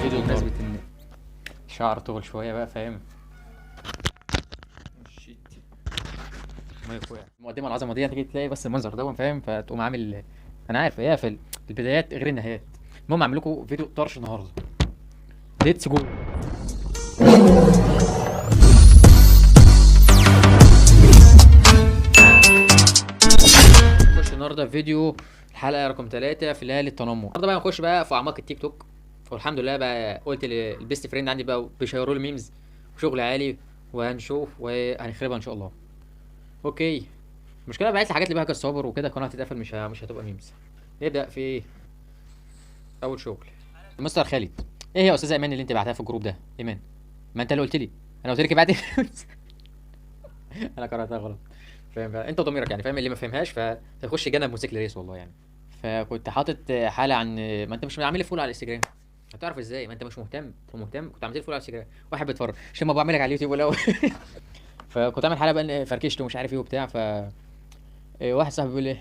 فيديو بمناسبة ان شعر طول شوية بقى فاهم. شيت مايك وقع. المقدمة العظمة دي هتيجي تلاقي بس المنظر ده فاهم، فتقوم عامل. انا عارف هي في البدايات غير النهايات. المهم اعمل لكم فيديو طرش النهارده. ليتس جو. نخش النهارده فيديو الحلقة رقم 3 في ليالي التنمر. النهارده بقى نخش بقى في اعماق التيك توك. والحمد لله بقى قلت للبيست فريند عندي بقى بيشيروا لي ميمز وشغل عالي، وهنشوف وهنخربها ان شاء الله. اوكي. المشكله بعت لي حاجات اللي بقى الصور وكده، القناه هتتقفل، مش هتبقى ميمز. نبدا في اول شغل. مستر خالد، ايه هي يا استاذه ايمان اللي انت بعتها في الجروب ده؟ ايمان، ما انت اللي قلت لي. انا قلت لك ابعتي. انا قراتها غلط. فاهم بقى انت ضميرك يعني، فاهم اللي ما فهمهاش فيخش جنب موتوسيكل ريس والله يعني. فكنت حاطط حاله عن ما انت مش عامل لي فول على الانستجرام. هتعرف ازاي ما انت مش مهتم؟ انت مهتم كنت عملت لي فول على الانستجرام. واحد بيتفرج عشان ما بعملك على اليوتيوب الاول. فكنت عامل حلقه بقى إن فركشت ومش عارف ايه وبتاع. واحد صاحبي بيقول لي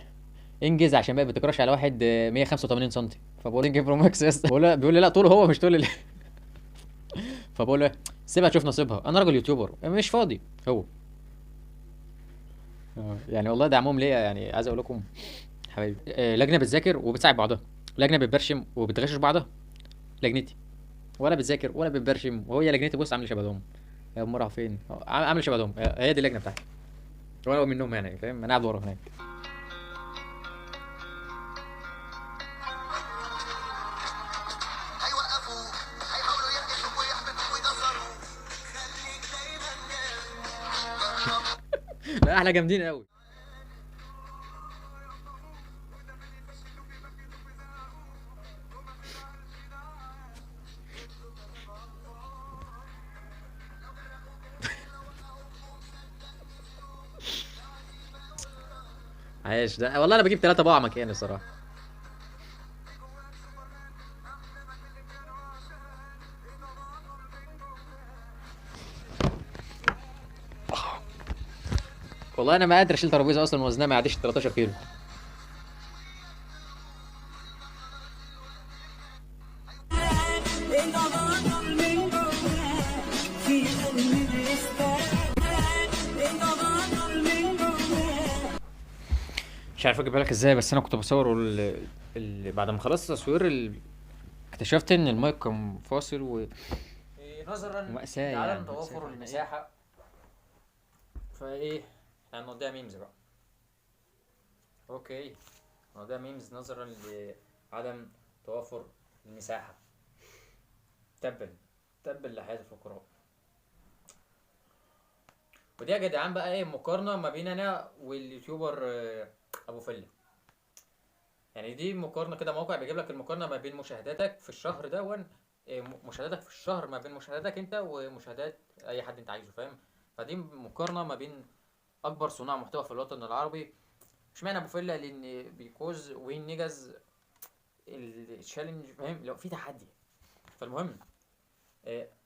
انجز عشان بقى بتكرش على واحد 185 سم. فبقول انجز برو ماكس يا اسطى. بيقول لي لا طوله هو مش طول فبقول له سيبها تشوف نصيبها، انا راجل يوتيوبر مش فاضي. هو يعني والله دعمهم ليا يعني، عايز اقول لكم حبايبي. لجنه بتذاكر وبتساعد بعضها، لجنه بتبرشم وبتغشش بعضها. لجنتي ولا بتذاكر ولا بتبرشم، وهي لجنتي بص عامله شبههم. يا ام راح فين؟ عامله شبههم، هي دي اللجنه بتاعتي. وانا منهم يعني فاهم، انا قاعد ورا هناك. هيوقفوا، هيحاولوا ينجحوا ويحبطوا ويدمروا. خليك دايما جرب. لا احنا جامدين قوي. عايش ده والله، انا بجيب 3 بقع مكاني الصراحه. والله انا ما قادر اشيل ترابيزه اصلا وزنها ما يعديش 13 كيلو. مش عارف اجيبها لك ازاي، بس انا كنت بصور بعد ما خلصت تصوير اكتشفت ان المايك كان فاصل نظرا مأساة لعدم يعني، توافر مأساة. المساحه. فايه هنقضيها ميمز بقى. اوكي، هنقضيها ميمز نظرا لعدم توافر المساحه. تبا لحياة الفقراء. ودي يا جدعان بقى ايه مقارنه ما بين انا واليوتيوبر ابو فله. يعني دي مقارنه كده، موقع بيجيب لك المقارنه ما بين مشاهداتك في الشهر ده مشاهداتك في الشهر ما بين مشاهداتك انت ومشاهدات اي حد انت عايزه فاهم. فدي مقارنه ما بين اكبر صناع محتوى في الوطن العربي. اشمعنى ابو فله؟ لان بيكوز وين نيجاز التشالنج فاهم، لو في تحدي. فالمهم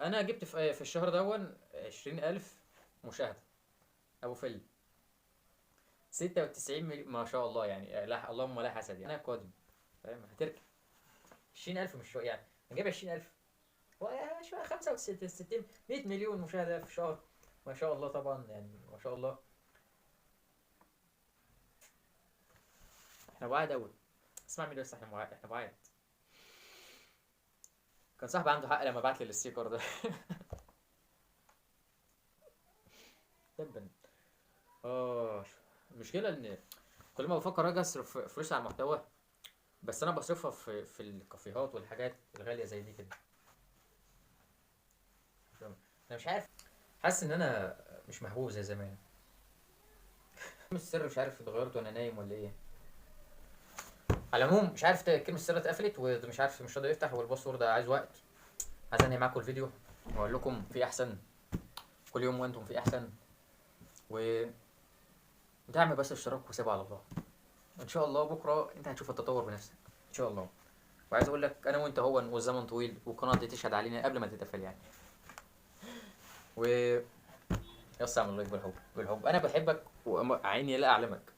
انا جبت في الشهر ده 20,000 مشاهده. ابو فله 96 مليون ما شاء الله يعني. لا اللهم لا حسد يعني، انا قادم فاهم هتركب 20,000 مش يعني. نجيب 20,000 شويه 65 60 100 مليون مشاهده في شهر. ما شاء الله طبعا يعني، ما شاء الله. احنا بعاد قوي. اسمع مني بس، احنا بعاد. كان صاحبي عنده حق لما بعت لي الستيكر ده. تبا. المشكله ان كل ما بفكر اجي اصرف فلوس على المحتوى، بس انا بصرفها في الكافيهات والحاجات الغاليه زي دي كده. انا مش عارف، حاسس ان انا مش محبوب زي زمان. كلمة السر مش عارف اتغيرت وانا نايم ولا ايه. على العموم مش عارف كلمة السر اتقفلت ومش عارف مش راضي يفتح، والباسورد عايز وقت. عايز انهي معاكم الفيديو واقول لكم في احسن. كل يوم وانتم في احسن. و دعم بس اشتراك وسيبها على الله. ان شاء الله بكره انت هتشوف التطور بنفسك ان شاء الله. وعايز اقول لك انا وانت هو والزمن طويل، والقناه دي تشهد علينا قبل ما تتقفل يعني. و يس اعمل لايك بالحب انا بحبك وعيني لا اعلمك.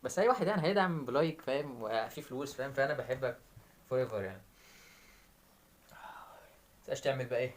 بس اي واحد يعني هيدعم بلايك فاهم، وفي فلوس فاهم، فانا بحبك فور ايفر يعني. متبقاش تعمل بقى ايه